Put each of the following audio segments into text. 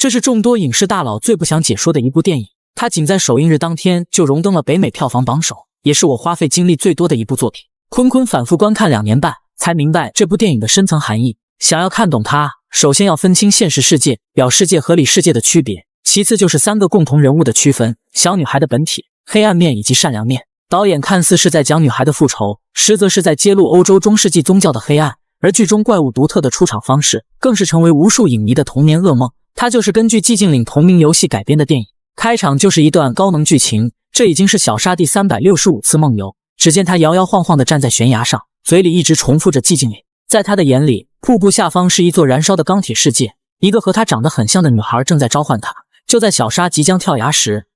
这是众多影视大佬最不想解说的一部电影，它仅在首映日当天就荣登了北美票房榜首，也是我花费精力最多的一部作品。坤坤反复观看2年半，才明白这部电影的深层含义。想要看懂它，首先要分清现实世界、表世界和里世界的区别，其次就是3个共同人物的区分：小女孩的本体、黑暗面以及善良面。导演看似是在讲女孩的复仇，实则是在揭露欧洲中世纪宗教的黑暗，而剧中怪物独特的出场方式，更是成为无数影迷的童年噩梦。它就是根据寂静岭同名游戏改编的电影。开场就是一段高能剧情，这已经是小沙第365次梦游。只见他摇摇晃晃地站在悬崖上，嘴里一直重复着寂静岭。在他的眼里，瀑布下方是一座燃烧的钢铁世界，一个和他长得很像的女孩正在召唤他。就在小沙即将跳崖时，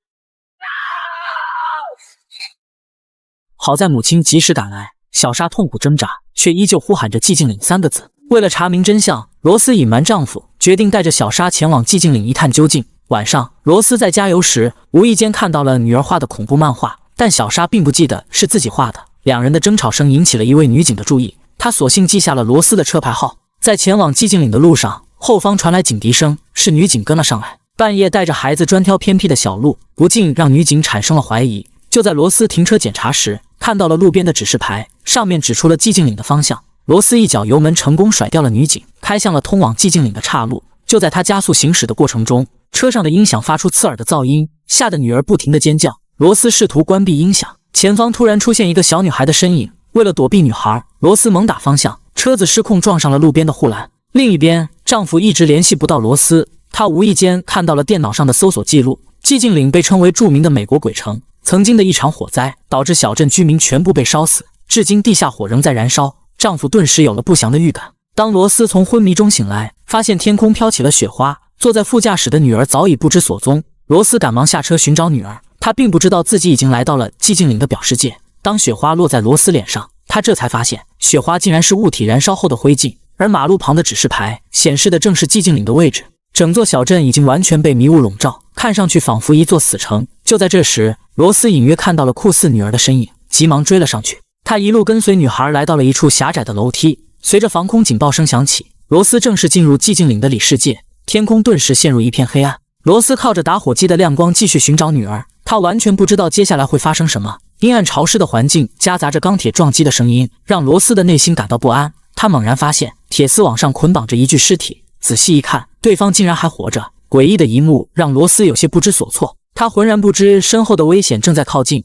好在母亲及时赶来，小沙痛苦挣扎，却依旧呼喊着寂静岭3个字。为了查明真相，罗斯隐瞒丈夫，决定带着小沙前往寂静岭一探究竟。晚上，罗斯在加油时无意间看到了女儿画的恐怖漫画，但小沙并不记得是自己画的。两人的争吵声引起了一位女警的注意，她索性记下了罗斯的车牌号。在前往寂静岭的路上，后方传来警笛声，是女警跟了上来。半夜带着孩子专挑偏僻的小路，不禁让女警产生了怀疑。就在罗斯停车检查时，看到了路边的指示牌，上面指出了寂静岭的方向。罗斯一脚油门成功甩掉了女警，开向了通往寂静岭的岔路。就在他加速行驶的过程中，车上的音响发出刺耳的噪音，吓得女儿不停地尖叫。罗斯试图关闭音响，前方突然出现一个小女孩的身影。为了躲避女孩，罗斯猛打方向，车子失控撞上了路边的护栏。另一边，丈夫一直联系不到罗斯，他无意间看到了电脑上的搜索记录。寂静岭被称为著名的美国鬼城，曾经的一场火灾导致小镇居民全部被烧死，至今地下火仍在燃烧。丈夫顿时有了不祥的预感。当罗斯从昏迷中醒来，发现天空飘起了雪花，坐在副驾驶的女儿早已不知所踪。罗斯赶忙下车寻找女儿，他并不知道自己已经来到了寂静岭的表世界。当雪花落在罗斯脸上，他这才发现雪花竟然是物体燃烧后的灰烬，而马路旁的指示牌显示的正是寂静岭的位置。整座小镇已经完全被迷雾笼罩，看上去仿佛一座死城。就在这时，罗斯隐约看到了酷似女儿的身影，急忙追了上去。他一路跟随女孩来到了一处狭窄的楼梯，随着防空警报声响起，罗斯正式进入寂静岭的里世界。天空顿时陷入一片黑暗，罗斯靠着打火机的亮光继续寻找女儿，他完全不知道接下来会发生什么。阴暗潮湿的环境夹杂着钢铁撞击的声音，让罗斯的内心感到不安。他猛然发现铁丝网上捆绑着一具尸体，仔细一看，对方竟然还活着。诡异的一幕让罗斯有些不知所措，他浑然不知身后的危险正在靠近。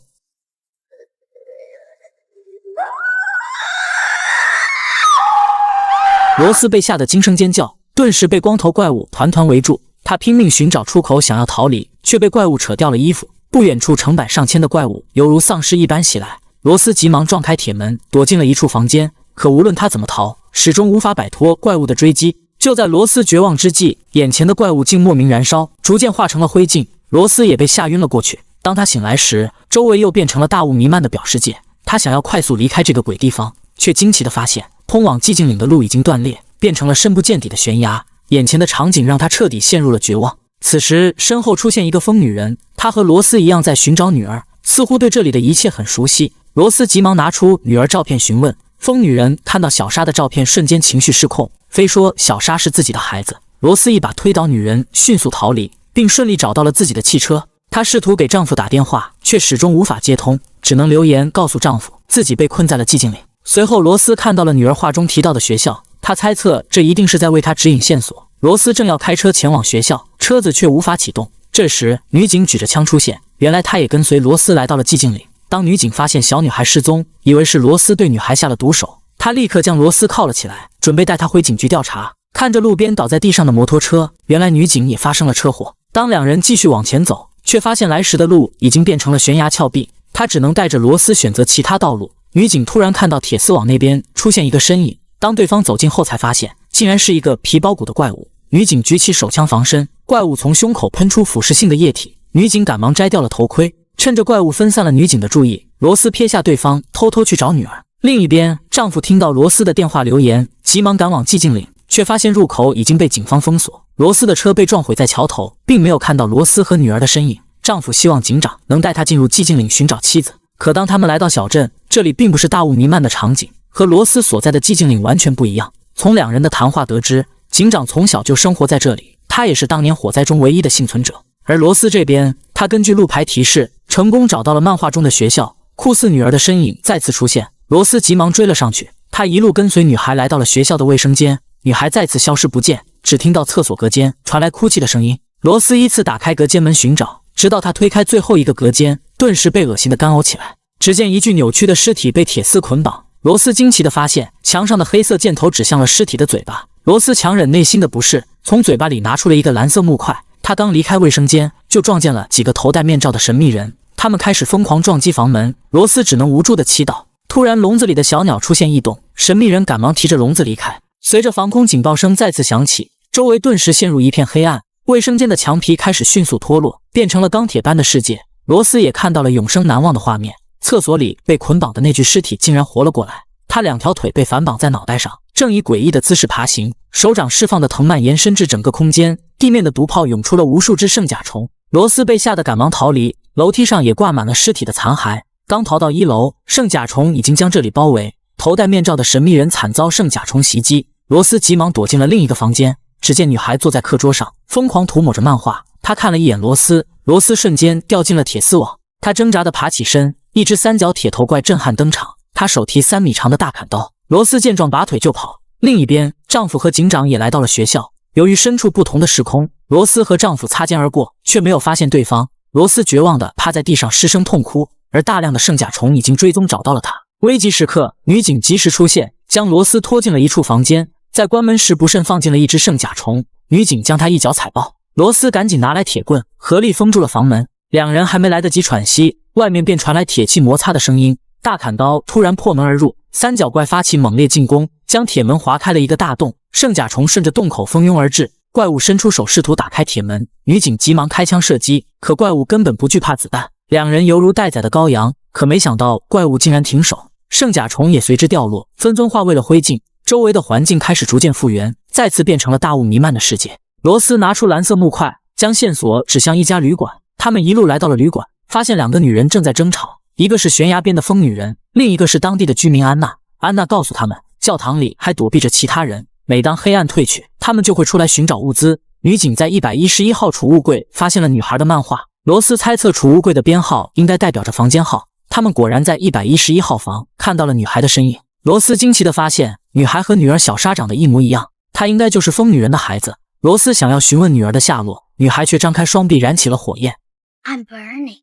罗斯被吓得惊声尖叫，顿时被光头怪物团团围住。他拼命寻找出口，想要逃离，却被怪物扯掉了衣服。不远处成百上千的怪物犹如丧尸一般袭来，罗斯急忙撞开铁门，躲进了一处房间。可无论他怎么逃，始终无法摆脱怪物的追击。就在罗斯绝望之际，眼前的怪物竟莫名燃烧，逐渐化成了灰烬。罗斯也被吓晕了过去。当他醒来时，周围又变成了大雾弥漫的表世界。他想要快速离开这个鬼地方，却惊奇地发现通往寂静岭的路已经断裂，变成了深不见底的悬崖。眼前的场景让他彻底陷入了绝望。此时，身后出现一个疯女人，她和罗斯一样在寻找女儿，似乎对这里的一切很熟悉。罗斯急忙拿出女儿照片询问。疯女人看到小沙的照片，瞬间情绪失控，非说小沙是自己的孩子。罗斯一把推倒女人，迅速逃离，并顺利找到了自己的汽车。她试图给丈夫打电话，却始终无法接通，只能留言告诉丈夫自己被困在了寂静岭。随后，罗斯看到了女儿画中提到的学校，他猜测这一定是在为他指引线索。罗斯正要开车前往学校，车子却无法启动。这时，女警举着枪出现，原来她也跟随罗斯来到了寂静岭。当女警发现小女孩失踪，以为是罗斯对女孩下了毒手，她立刻将罗斯铐了起来，准备带她回警局调查。看着路边倒在地上的摩托车，原来女警也发生了车祸。当两人继续往前走，却发现来时的路已经变成了悬崖峭壁，她只能带着罗斯选择其他道路。女警突然看到铁丝网那边出现一个身影，当对方走近后才发现竟然是一个皮包骨的怪物。女警举起手枪防身，怪物从胸口喷出腐蚀性的液体，女警赶忙摘掉了头盔。趁着怪物分散了女警的注意，罗斯撇下对方，偷偷去找女儿。另一边，丈夫听到罗斯的电话留言，急忙赶往寂静岭，却发现入口已经被警方封锁。罗斯的车被撞毁在桥头，并没有看到罗斯和女儿的身影。丈夫希望警长能带他进入寂静岭寻找妻子。可当他们来到小镇，这里并不是大雾弥漫的场景，和罗斯所在的寂静岭完全不一样。从两人的谈话得知，警长从小就生活在这里，他也是当年火灾中唯一的幸存者。而罗斯这边，他根据路牌提示，成功找到了漫画中的学校。酷似女儿的身影再次出现，罗斯急忙追了上去。他一路跟随女孩来到了学校的卫生间，女孩再次消失不见，只听到厕所隔间传来哭泣的声音。罗斯依次打开隔间门寻找，直到他推开最后一个隔间，顿时被恶心的干呕起来。只见一具扭曲的尸体被铁丝捆绑，罗斯惊奇地发现墙上的黑色箭头指向了尸体的嘴巴。罗斯强忍内心的不适，从嘴巴里拿出了一个蓝色木块。他刚离开卫生间，就撞见了几个头戴面罩的神秘人，他们开始疯狂撞击房门。罗斯只能无助地祈祷。突然，笼子里的小鸟出现异动，神秘人赶忙提着笼子离开。随着防空警报声再次响起，周围顿时陷入一片黑暗。卫生间的墙皮开始迅速脱落，变成了钢铁般的世界。罗斯也看到了永生难忘的画面，厕所里被捆绑的那具尸体竟然活了过来。他两条腿被反绑在脑袋上，正以诡异的姿势爬行，手掌释放的藤蔓延伸至整个空间，地面的毒泡涌出了无数只圣甲虫。罗斯被吓得赶忙逃离，楼梯上也挂满了尸体的残骸。刚逃到1楼，圣甲虫已经将这里包围，头戴面罩的神秘人惨遭圣甲虫袭击。罗斯急忙躲进了另一个房间，只见女孩坐在课桌上，疯狂涂抹着漫画。她看了一眼罗斯，罗斯瞬间掉进了铁丝网。他挣扎地爬起身，一只三角铁头怪震撼登场，他手提3米长的大砍刀。罗斯见状拔腿就跑。另一边，丈夫和警长也来到了学校。由于身处不同的时空，罗斯和丈夫擦肩而过，却没有发现对方。罗斯绝望地趴在地上失声痛哭，而大量的圣甲虫已经追踪找到了他。危急时刻，女警及时出现，将罗斯拖进了一处房间，在关门时不慎放进了一只圣甲虫，女警将他一脚踩爆。罗斯赶紧拿来铁棍，合力封住了房门。两人还没来得及喘息，外面便传来铁器摩擦的声音。大砍刀突然破门而入，三角怪发起猛烈进攻，将铁门划开了一个大洞。圣甲虫顺着洞口蜂拥而至，怪物伸出手试图打开铁门，女警急忙开枪射击，可怪物根本不惧怕子弹。两人犹如待宰的羔羊，可没想到怪物竟然停手，圣甲虫也随之掉落，纷纷化为了灰烬。周围的环境开始逐渐复原，再次变成了大雾弥漫的世界。罗斯拿出蓝色木块，将线索指向一家旅馆。他们一路来到了旅馆，发现2个女人正在争吵，一个是悬崖边的疯女人，另一个是当地的居民安娜。安娜告诉他们，教堂里还躲避着其他人，每当黑暗退去，他们就会出来寻找物资。女警在111号储物柜发现了女孩的漫画，罗斯猜测储物柜的编号应该代表着房间号，他们果然在111号房看到了女孩的身影。罗斯惊奇地发现，女孩和女儿小莎长得一模一样，她应该就是疯女人的孩子。罗斯想要询问女儿的下落，女孩却张开双臂燃起了火焰， I'm burning.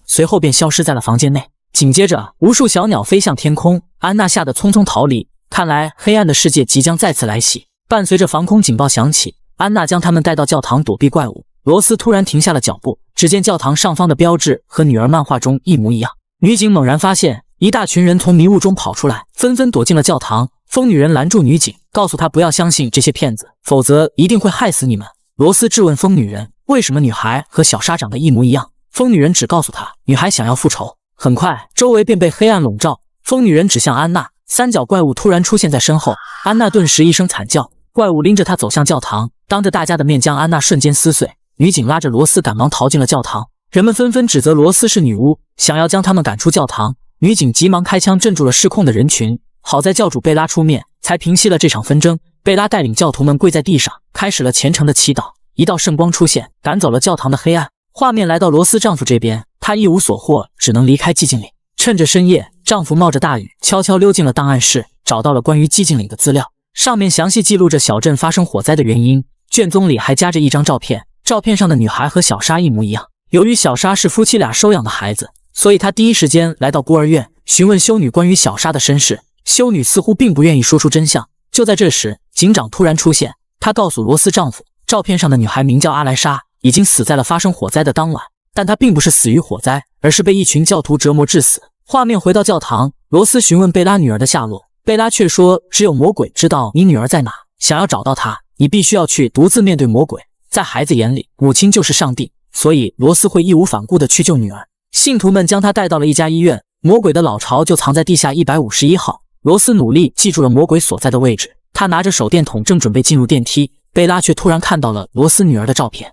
随后便消失在了房间内。紧接着，无数小鸟飞向天空，安娜吓得匆匆逃离。看来黑暗的世界即将再次来袭。伴随着防空警报响起，安娜将他们带到教堂躲避怪物。罗斯突然停下了脚步，只见教堂上方的标志和女儿漫画中一模一样。女警猛然发现，一大群人从迷雾中跑出来，纷纷躲进了教堂。疯女人拦住女警，告诉她不要相信这些骗子，否则一定会害死你们。罗斯质问疯女人，为什么女孩和小莎长得一模一样？疯女人只告诉她，女孩想要复仇。很快，周围便被黑暗笼罩。疯女人指向安娜，三角怪物突然出现在身后，安娜顿时一声惨叫。怪物拎着她走向教堂，当着大家的面将安娜瞬间撕碎。女警拉着罗斯赶忙逃进了教堂，人们纷纷指责罗斯是女巫，想要将他们赶出教堂。女警急忙开枪镇住了失控的人群，好在教主贝拉出面，才平息了这场纷争。贝拉带领教徒们跪在地上，开始了虔诚的祈祷。一道圣光出现，赶走了教堂的黑暗。画面来到罗斯丈夫这边，他一无所获，只能离开寂静岭。趁着深夜，丈夫冒着大雨，悄悄溜进了档案室，找到了关于寂静岭的资料，上面详细记录着小镇发生火灾的原因。卷宗里还夹着一张照片，照片上的女孩和小莎一模一样。由于小莎是夫妻俩收养的孩子，所以他第一时间来到孤儿院，询问修女关于小莎的身世。修女似乎并不愿意说出真相。就在这时，警长突然出现，他告诉罗斯丈夫，照片上的女孩名叫阿莱莎，已经死在了发生火灾的当晚，但她并不是死于火灾，而是被一群教徒折磨致死。画面回到教堂，罗斯询问贝拉女儿的下落，贝拉却说只有魔鬼知道你女儿在哪，想要找到她，你必须要去独自面对魔鬼。在孩子眼里，母亲就是上帝，所以罗斯会义无反顾地去救女儿。信徒们将她带到了一家医院，魔鬼的老巢就藏在地下151号。罗斯努力记住了魔鬼所在的位置，他拿着手电筒正准备进入电梯，贝拉却突然看到了罗斯女儿的照片。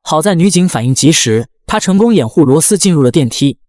好在女警反应及时，她成功掩护罗斯进入了电梯。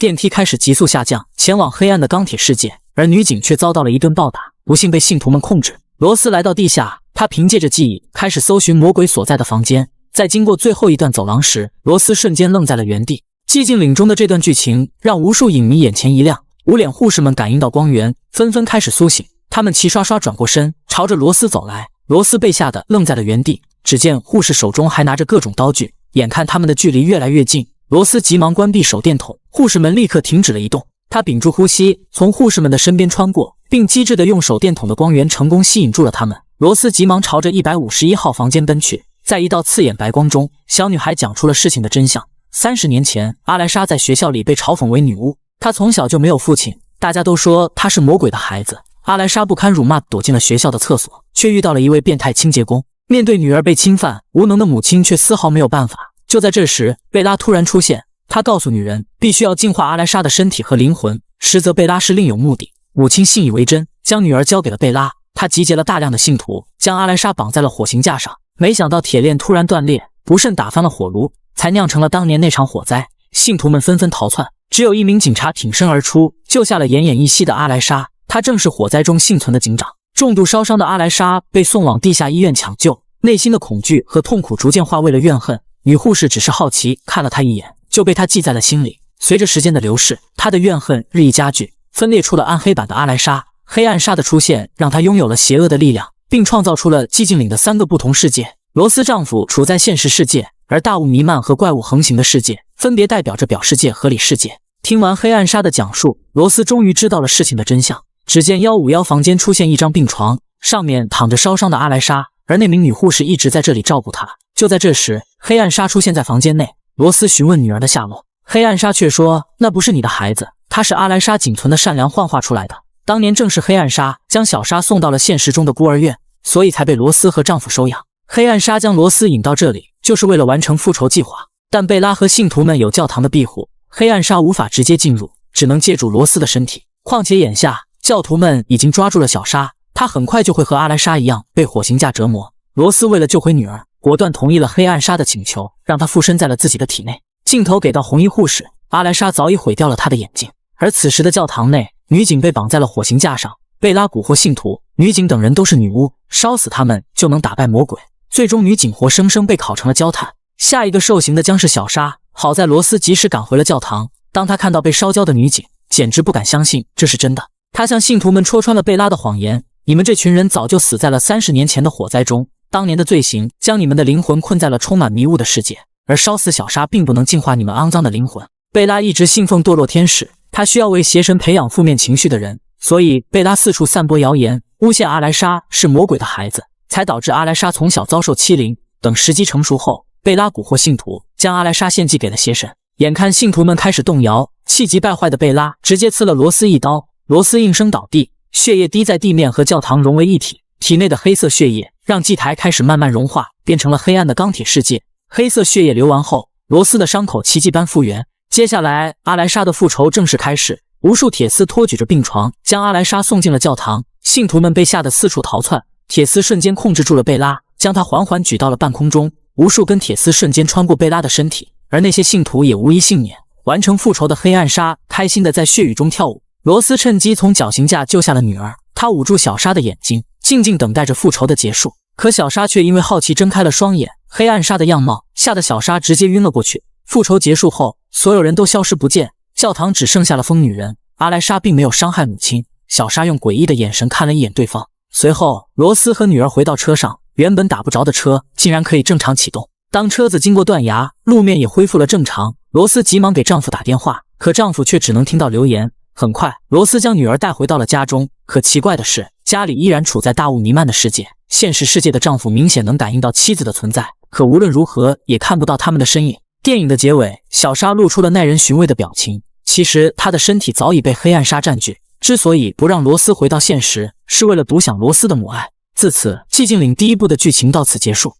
电梯开始急速下降，前往黑暗的钢铁世界，而女警却遭到了一顿暴打，不幸被信徒们控制。罗斯来到地下，他凭借着记忆开始搜寻魔鬼所在的房间。在经过最后一段走廊时，罗斯瞬间愣在了原地。寂静岭中的这段剧情让无数影迷眼前一亮，无脸护士们感应到光源，纷纷开始苏醒。他们齐刷刷转过身，朝着罗斯走来。罗斯被吓得愣在了原地，只见护士手中还拿着各种刀具，眼看他们的距离越来越近，罗斯急忙关闭手电筒，护士们立刻停止了移动。他屏住呼吸，从护士们的身边穿过，并机智地用手电筒的光源成功吸引住了他们。罗斯急忙朝着151号房间奔去，在一道刺眼白光中，小女孩讲出了事情的真相。30年前，阿莱莎在学校里被嘲讽为女巫，她从小就没有父亲，大家都说她是魔鬼的孩子。阿莱莎不堪辱骂，躲进了学校的厕所，却遇到了一位变态清洁工。面对女儿被侵犯，无能的母亲却丝毫没有办法。就在这时，贝拉突然出现，她告诉女人必须要净化阿莱莎的身体和灵魂，实则贝拉是另有目的。母亲信以为真，将女儿交给了贝拉。她集结了大量的信徒，将阿莱莎绑在了火刑架上。没想到铁链突然断裂，不慎打翻了火炉，才酿成了当年那场火灾。信徒们纷纷逃窜，只有一名警察挺身而出，救下了奄奄一息的阿莱莎。他正是火灾中幸存的警长。重度烧伤的阿莱莎被送往地下医院抢救，内心的恐惧和痛苦逐渐化为了怨恨。女护士只是好奇看了他一眼，就被他记在了心里。随着时间的流逝，他的怨恨日益加剧，分裂出了暗黑版的阿莱莎。黑暗莎的出现让他拥有了邪恶的力量，并创造出了寂静岭的3个不同世界。罗斯丈夫处在现实世界，而大雾弥漫和怪物横行的世界分别代表着表世界和里世界。听完黑暗莎的讲述，罗斯终于知道了事情的真相。只见151房间出现一张病床，上面躺着烧伤的阿莱莎，而那名女护士一直在这里照顾她。就在这时，黑暗莎出现在房间内。罗斯询问女儿的下落，黑暗莎却说那不是你的孩子，她是阿莱莎仅存的善良幻化出来的。当年正是黑暗莎将小莎送到了现实中的孤儿院，所以才被罗斯和丈夫收养。黑暗莎将罗斯引到这里，就是为了完成复仇计划。但贝拉和信徒们有教堂的庇护，黑暗莎无法直接进入，只能借助罗斯的身体。况且眼下教徒们已经抓住了小莎，她很快就会和阿莱莎一样被火刑架折磨。罗斯为了救回女儿，果断同意了黑暗莎的请求，让她附身在了自己的体内。镜头给到红衣护士，阿莱莎早已毁掉了她的眼睛。而此时的教堂内，女警被绑在了火刑架上，贝拉蛊惑信徒，女警等人都是女巫，烧死他们就能打败魔鬼。最终女警活生生被烤成了焦炭。下一个受刑的将是小莎。好在罗斯及时赶回了教堂，当他看到被烧焦的女警，简直不敢相信这是真的。他向信徒们戳穿了贝拉的谎言，你们这群人早就死在了30年前的火灾中，当年的罪行将你们的灵魂困在了充满迷雾的世界，而烧死小莎并不能净化你们肮脏的灵魂。贝拉一直信奉堕落天使，他需要为邪神培养负面情绪的人，所以贝拉四处散播谣言，诬陷阿莱莎是魔鬼的孩子，才导致阿莱莎从小遭受欺凌。等时机成熟后，贝拉蛊惑信徒，将阿莱莎献祭给了邪神。眼看信徒们开始动摇，气急败坏的贝拉直接刺了罗斯一刀，罗斯应声倒地，血液滴在地面和教堂融为一体，体内的黑色血液让祭台开始慢慢融化，变成了黑暗的钢铁世界。黑色血液流完后，罗斯的伤口奇迹般复原。接下来阿莱莎的复仇正式开始，无数铁丝托举着病床，将阿莱莎送进了教堂。信徒们被吓得四处逃窜，铁丝瞬间控制住了贝拉，将她缓缓举到了半空中，无数根铁丝瞬间穿过贝拉的身体，而那些信徒也无一幸免。完成复仇的黑暗莎开心地在血雨中跳舞。罗斯趁机从绞刑架救下了女儿，他捂住小莎的眼睛，静静等待着复仇的结束。可小莎却因为好奇睁开了双眼，黑暗莎的样貌吓得小莎直接晕了过去。复仇结束后，所有人都消失不见，教堂只剩下了疯女人。阿莱莎并没有伤害母亲，小莎用诡异的眼神看了一眼对方。随后罗斯和女儿回到车上，原本打不着的车竟然可以正常启动。当车子经过断崖，路面也恢复了正常，罗斯急忙给丈夫打电话，可丈夫却只能听到留言。很快罗斯将女儿带回到了家中，可奇怪的是，家里依然处在大雾弥漫的世界。现实世界的丈夫明显能感应到妻子的存在，可无论如何也看不到他们的身影。电影的结尾，小莎露出了耐人寻味的表情，其实她的身体早已被黑暗莎占据，之所以不让罗斯回到现实，是为了独享罗斯的母爱。自此，寂静岭第1部的剧情到此结束。